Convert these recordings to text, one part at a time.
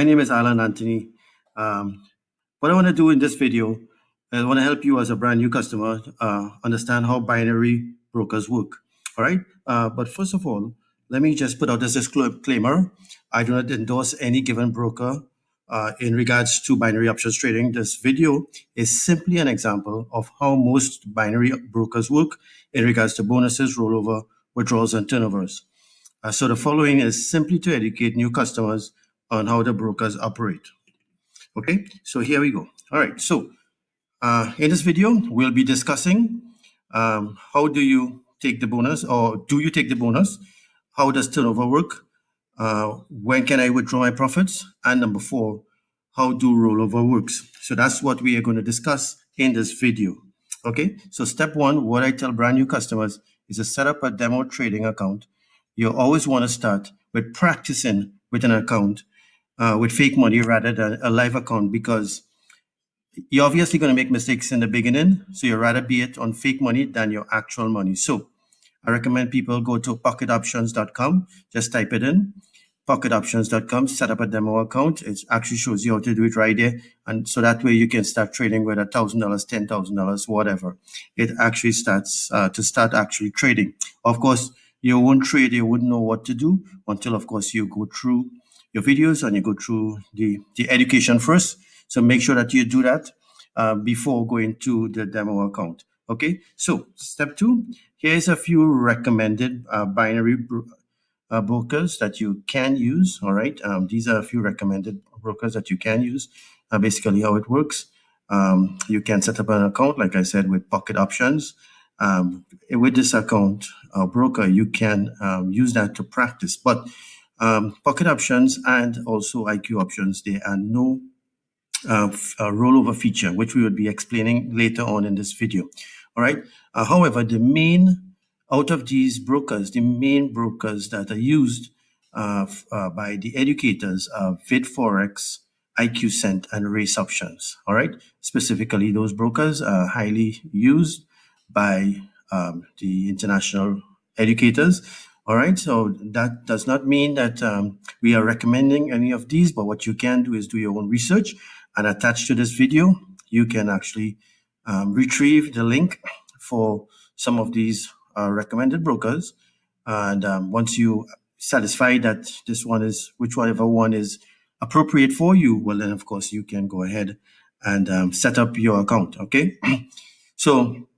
My name is Alan Anthony. What I want to do in this video is I want to help you as a brand new customer understand how binary brokers work. All right. But first of all, let me just put out this disclaimer. I do not endorse any given broker in regards to binary options trading. This video is simply an example of how most binary brokers work in regards to bonuses, rollover, withdrawals, and turnovers. So the following is simply to educate new customers on how the brokers operate. Okay, so here we go. All right, so in this video, we'll be discussing how do you take the bonus, or do you take the bonus? How does turnover work? When can I withdraw my profits? And number 4, how do rollover works? So that's what we are going to discuss in this video. Okay, so step 1, what I tell brand new customers is to set up a demo trading account. You always want to start with practicing with an account with fake money rather than a live account, because you're obviously going to make mistakes in the beginning. So you'd rather be it on fake money than your actual money. So I recommend people go to pocketoptions.com, just type it in, pocketoptions.com, set up a demo account. It actually shows you how to do it right there. And so that way you can start trading with $1,000, $10,000, whatever. It actually starts to start actually trading. Of course, you won't trade, you wouldn't know what to do until, of course, you go through your videos and you go through the education first. So make sure that you do that before going to the demo account. Okay, so step 2, here's a few recommended binary brokers that you can use. All right, these are a few recommended brokers that you can use. Basically how it works, you can set up an account, like I said, with Pocket Options. With this account broker, you can use that to practice. But Pocket Options and also IQ Options, there are no rollover feature, which we would be explaining later on in this video. All right. However, out of these brokers, the main brokers that are used by the educators are VidForex, IQ Cent, and Race Options. All right. Specifically, those brokers are highly used by the international educators. All right, so that does not mean that we are recommending any of these, but what you can do is do your own research, and attached to this video, you can actually retrieve the link for some of these recommended brokers. And once you satisfy that whichever one is appropriate for you, well, then of course you can go ahead and set up your account. Okay, so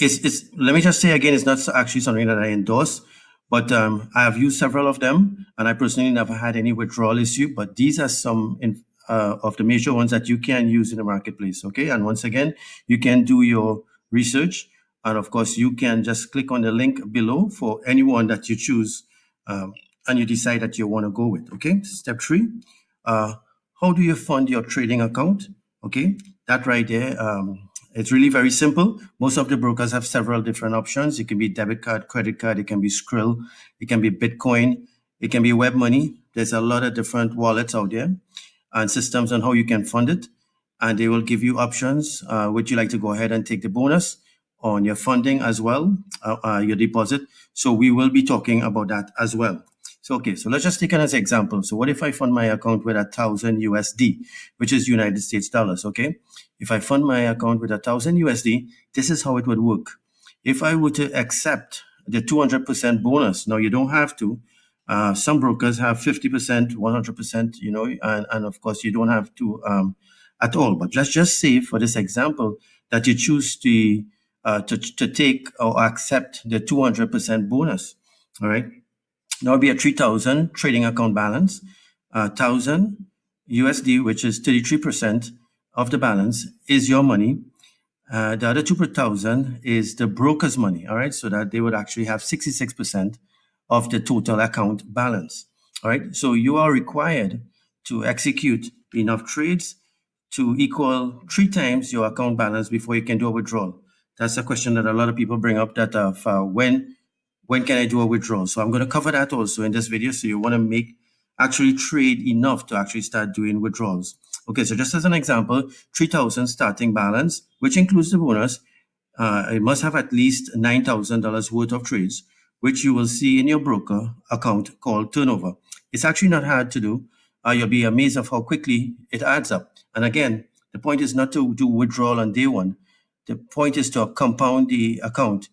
let me just say again, it's not actually something that I endorse. But I have used several of them, and I personally never had any withdrawal issue. But these are some of the major ones that you can use in the marketplace. Okay, and once again, you can do your research, and of course, you can just click on the link below for anyone that you choose, and you decide that you want to go with. Okay, step 3, how do you fund your trading account? Okay, that right there. It's really very simple. Most of the brokers have several different options. It can be debit card, credit card, it can be Skrill, it can be Bitcoin, it can be web money. There's a lot of different wallets out there and systems on how you can fund it. And they will give you options. Would you like to go ahead and take the bonus on your funding as well, your deposit? So we will be talking about that as well. So, okay, so let's just take it as an example. So what if I fund my account with 1,000 USD, which is United States dollars, okay? If I fund my account with 1,000 USD, this is how it would work. If I were to accept the 200% bonus, now you don't have to. Some brokers have 50%, 100%, you know, and of course you don't have to at all. But let's just say for this example that you choose to take or accept the 200% bonus, all right? Now it'll be a 3,000 trading account balance, 1,000 USD, which is 33% of the balance, is your money. The other 2,000 is the broker's money, all right? So that they would actually have 66% of the total account balance, all right? So you are required to execute enough trades to equal 3 times your account balance before you can do a withdrawal. That's a question that a lot of people bring up, that of when can I do a withdrawal? So I'm going to cover that also in this video. So you want to actually trade enough to actually start doing withdrawals. Okay, so just as an example, 3,000 starting balance, which includes the bonus. It must have at least $9,000 worth of trades, which you will see in your broker account called turnover. It's actually not hard to do. you'll be amazed of how quickly it adds up. And again, the point is not to do withdrawal on day one. The point is to compound the account.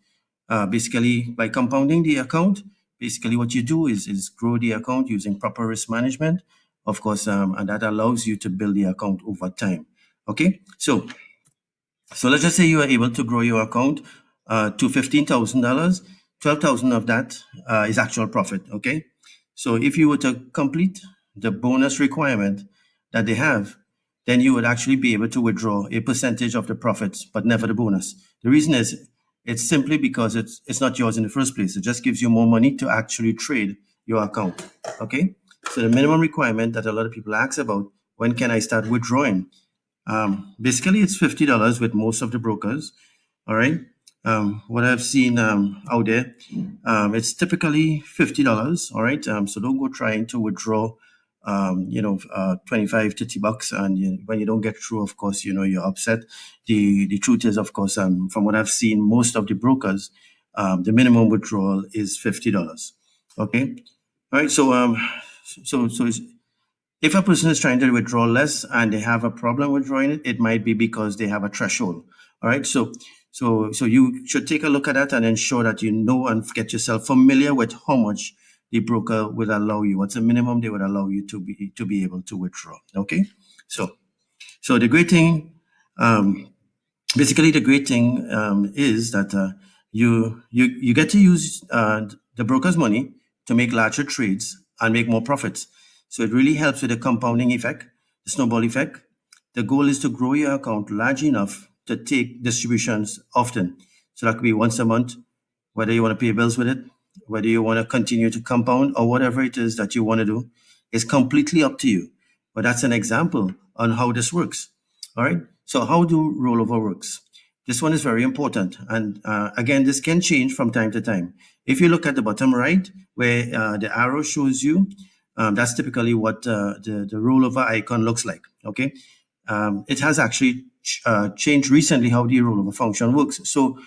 Basically, by compounding the account, basically what you do is grow the account using proper risk management, of course, and that allows you to build the account over time. Okay, so let's just say you are able to grow your account to $15,000. 12,000 of that is actual profit. Okay, so if you were to complete the bonus requirement that they have, then you would actually be able to withdraw a percentage of the profits, but never the bonus. The reason is it's simply because it's not yours in the first place. It just gives you more money to actually trade your account. Okay, so the minimum requirement that a lot of people ask about, when can I start withdrawing? Basically, it's $50 with most of the brokers. All right. What I've seen out there, it's typically $50. All right. So don't go trying to withdraw, 25, $30, and when you don't get through, of course, you're upset. The truth is, of course, from what I've seen, most of the brokers, the minimum withdrawal is $50. Okay. All right. So if a person is trying to withdraw less and they have a problem withdrawing it, it might be because they have a threshold. All right. So you should take a look at that and ensure that you know and get yourself familiar with how much the broker will allow you. What's the minimum they would allow you to be able to withdraw? Okay. So the great thing, basically the great thing is that you get to use the broker's money to make larger trades and make more profits. So it really helps with the compounding effect, the snowball effect. The goal is to grow your account large enough to take distributions often. So that could be once a month, whether you want to pay bills with it, whether you want to continue to compound, or whatever it is that you want to do, is completely up to you. But that's an example on how this works. All right. So how do rollover works? This one is very important. And again, this can change from time to time. If you look at the bottom right, where the arrow shows you, that's typically what the rollover icon looks like. Okay. It has actually changed recently how the rollover function works. So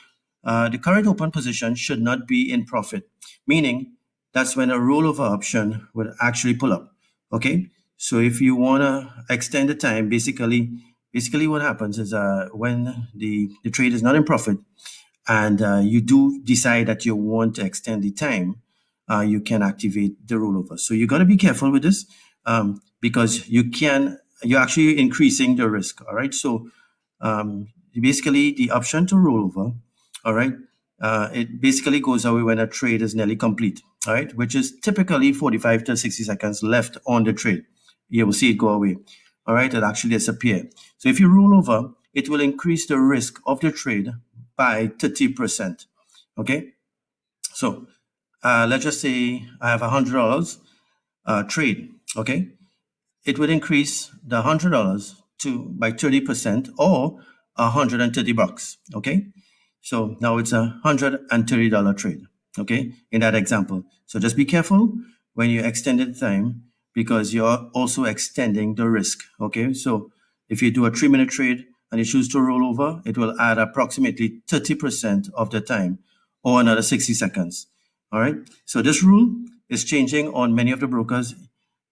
the current open position should not be in profit, meaning that's when a rollover option would actually pull up. Okay. So if you want to extend the time, basically what happens is when the trade is not in profit and you do decide that you want to extend the time, you can activate the rollover. So you got to be careful with this because you're actually increasing the risk. All right. So basically the option to rollover, all right, it basically goes away when a trade is nearly complete. All right, which is typically 45 to 60 seconds left on the trade. You will see it go away. All right, it actually disappear. So if you roll over, it will increase the risk of the trade by 30%. Okay, so let's just say I have $100 trade. Okay, it would increase the $100 by 30% or $130. Okay, so now it's $130 trade. Okay, in that example. So just be careful when you extend the time because you're also extending the risk. Okay, so if you do a 3-minute trade and you choose to roll over, it will add approximately 30% of the time or another 60 seconds. All right, so this rule is changing on many of the brokers.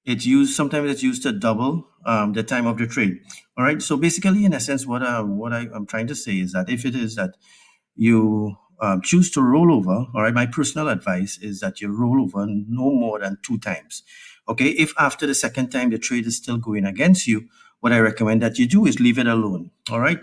Sometimes it's used to double the time of the trade. All right, so basically, in essence, what I'm trying to say is that if it is that you choose to roll over, all right, my personal advice is that you roll over no more than 2 times. Okay, if after the second time the trade is still going against you, what I recommend that you do is leave it alone. All right,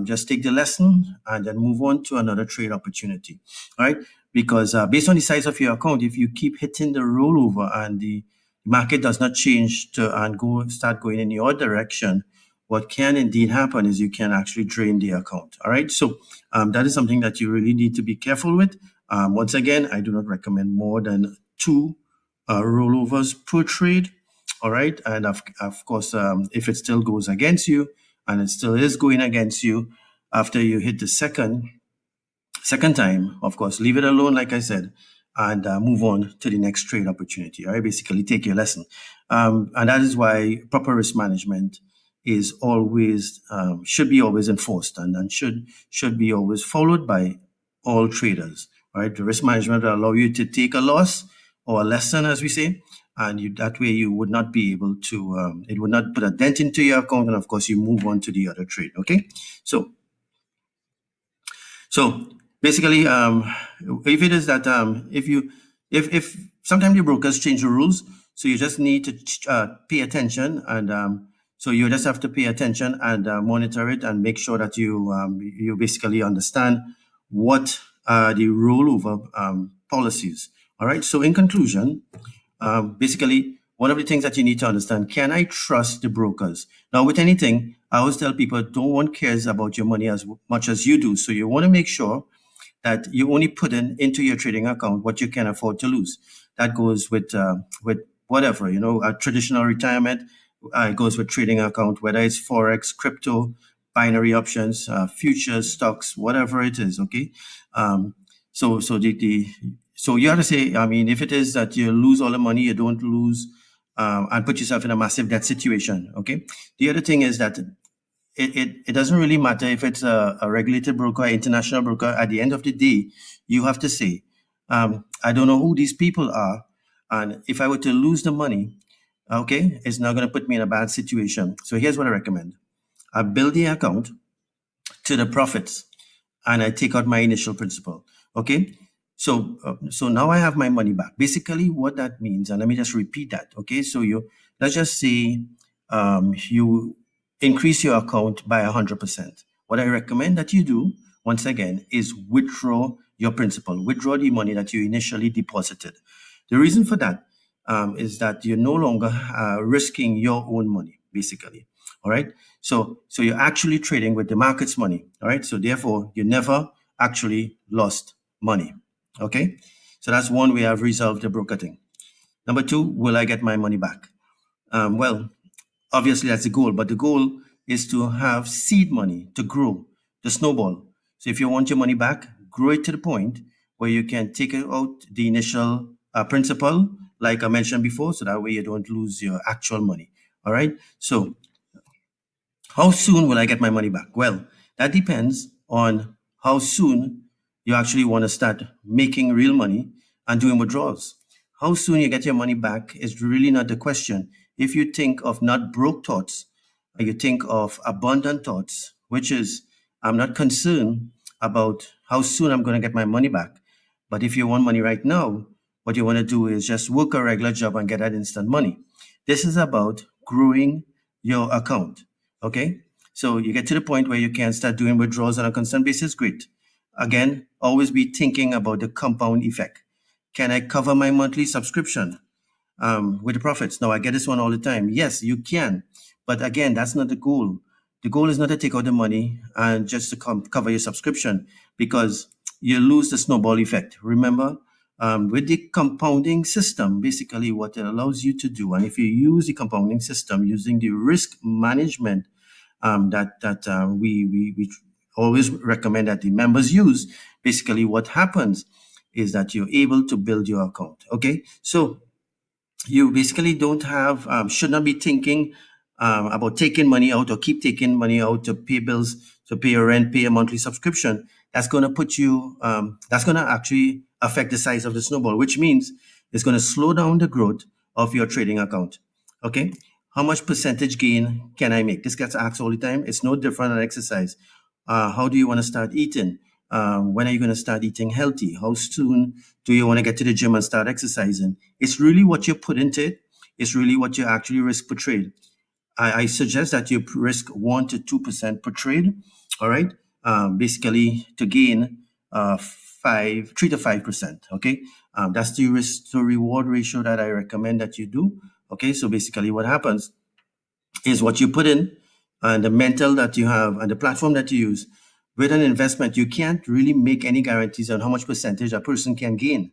just take the lesson and then move on to another trade opportunity. All right, because based on the size of your account, if you keep hitting the rollover and the market does not change and start going in your direction, what can indeed happen is you can actually drain the account. All right, so that is something that you really need to be careful with. Once again, I do not recommend more than 2 rollovers per trade. All right, and of course, if it still goes against you, and it still is going against you after you hit the second time, of course, leave it alone, like I said, and move on to the next trade opportunity. All right, basically take your lesson, and that is why proper risk management is always should be always enforced and should be always followed by all traders. All right, the risk management will allow you to take a loss or a lesson, as we say, and that way you would not be able to. It would not put a dent into your account, and of course you move on to the other trade. Okay, so so basically, if it is that if sometimes the brokers change the rules, so you just need to pay attention, and so you just have to pay attention and monitor it and make sure that you basically understand what are the rollover policies. All right. So in conclusion, basically, one of the things that you need to understand, can I trust the brokers? Now, with anything, I always tell people, no one cares about your money as much as you do. So you want to make sure that you only put into your trading account what you can afford to lose. That goes with whatever, a traditional retirement. It goes with trading account, whether it's forex, crypto, binary options, futures, stocks, whatever it is. Okay, so you have to say, I mean, if it is that you lose all the money, you don't lose and put yourself in a massive debt situation. Okay. The other thing is that it doesn't really matter if it's a regulated broker or international broker. At the end of the day, you have to say, I don't know who these people are. And if I were to lose the money, okay, it's not going to put me in a bad situation. So here's what I recommend. I build the account to the profits and I take out my initial principal. Okay. So now I have my money back. Basically, what that means, and let me just repeat that. Okay. So let's just say you increase your account by 100%. What I recommend that you do, once again, is withdraw your principal, withdraw the money that you initially deposited. The reason for that is that you're no longer risking your own money, basically. All right. So you're actually trading with the market's money. All right. So therefore, you never actually lost money. Okay. So that's one way I've resolved the broker thing. Number two, will I get my money back? Well, obviously that's the goal, but the goal is to have seed money to grow the snowball. So if you want your money back, grow it to the point where you can take out the initial principal, like I mentioned before, so that way you don't lose your actual money. All right. So how soon will I get my money back? Well, that depends on how soon you actually want to start making real money and doing withdrawals. How soon you get your money back is really not the question. If you think of not broke thoughts, you think of abundant thoughts, which is, I'm not concerned about how soon I'm going to get my money back. But if you want money right now, what you want to do is just work a regular job and get that instant money. This is about growing your account. Okay. So you get to the point where you can start doing withdrawals on a constant basis. Great. Again, always be thinking about the compound effect. Can I cover my monthly subscription with the profits? Now, I get this one all the time. Yes, you can. But again, that's not the goal. The goal is not to take out the money and just to cover your subscription, because you lose the snowball effect. Remember, with the compounding system, basically what it allows you to do, and if you use the compounding system using the risk management that we always recommend that the members use, basically what happens is that you're able to build your account. Okay, so you basically don't have should not be thinking about taking money out or keep taking money out to pay bills, to pay your rent, pay a monthly subscription. That's going to put you that's going to actually affect the size of the snowball, which means it's going to slow down the growth of your trading account. Okay, how much percentage gain can I make? This gets asked all the time. It's no different than exercise. How do you want to start eating? When are you going to start eating healthy? How soon do you want to get to the gym and start exercising? It's really what you put into it. It's really what you actually risk per trade. I suggest that you risk 1 to 2% per trade. All right. Basically, to gain 3 to 5%. Okay. That's the risk to reward ratio that I recommend that you do. Okay. So basically, what happens is what you put in and the mental that you have and the platform that you use. With an investment, you can't really make any guarantees on how much percentage a person can gain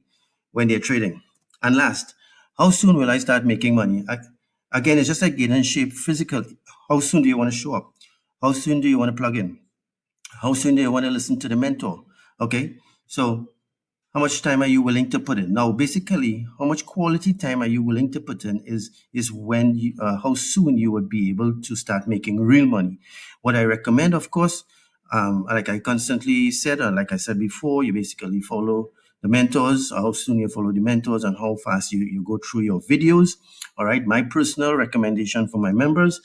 when they're trading. And last, how soon will I start making money? Again, it's just like getting shape physically. How soon do you want to show up? How soon do you want to plug in? How soon do you want to listen to the mentor? Okay, so how much time are you willing to put in? Now, basically, how much quality time are you willing to put in is when how soon you would be able to start making real money. What I recommend, of course, like I constantly said, or like I said before, you basically follow the mentors, how soon you follow the mentors, and how fast you go through your videos. All right. My personal recommendation for my members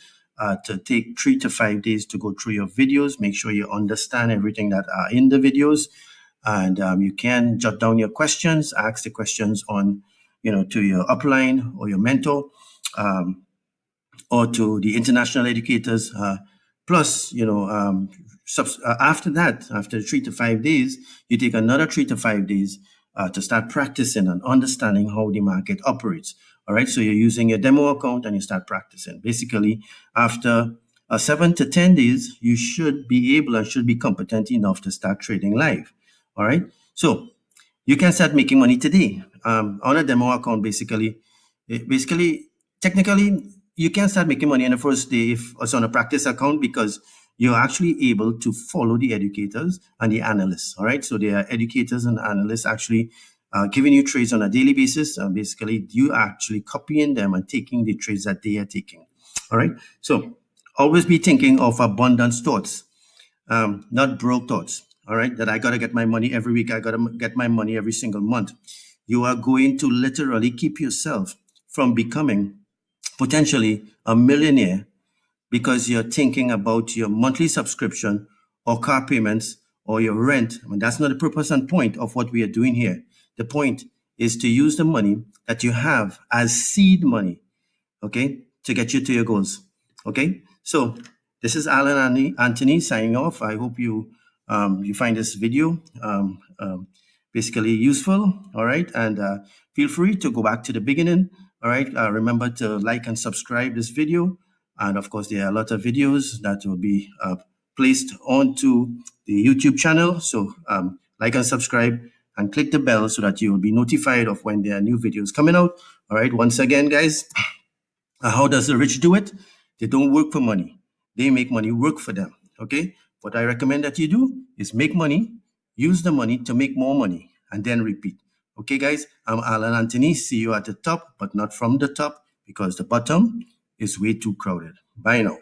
to take 3 to 5 days to go through your videos. Make sure you understand everything that are in the videos, and you can jot down your questions, ask the questions on, to your upline or your mentor. Or to the international educators. Plus, after that, after 3 to 5 days, you take another 3 to 5 days to start practicing and understanding how the market operates. All right. So you're using your demo account and you start practicing. Basically, after 7 to 10 days, you should be able and should be competent enough to start trading live. All right. So you can start making money today. On a demo account, technically, you can start making money on the first day if it's on a practice account, because you're actually able to follow the educators and the analysts. All right. So there are educators and analysts actually giving you trades on a daily basis. And basically, you actually copying them and taking the trades that they are taking. All right. So always be thinking of abundance thoughts, not broke thoughts. All right. That I got to get my money every week. I got to get my money every single month. You are going to literally keep yourself from becoming potentially a millionaire because you're thinking about your monthly subscription or car payments or your rent. I mean, that's not the purpose and point of what we are doing here. The point is to use the money that you have as seed money, okay, to get you to your goals. Okay, so this is Alan Anthony signing off. I hope you find this video basically useful. All right, and feel free to go back to the beginning. All right, remember to like and subscribe this video, and of course there are a lot of videos that will be placed onto the YouTube channel. So like and subscribe and click the bell so that you will be notified of when there are new videos coming out. All right, once again, guys, how does the rich do it? They don't work for money. They make money work for them. Okay. What I recommend that you do is make money, use the money to make more money, and then repeat. Okay, guys, I'm Alan Anthony. See you at the top, but not from the top, because the bottom is way too crowded. Bye now.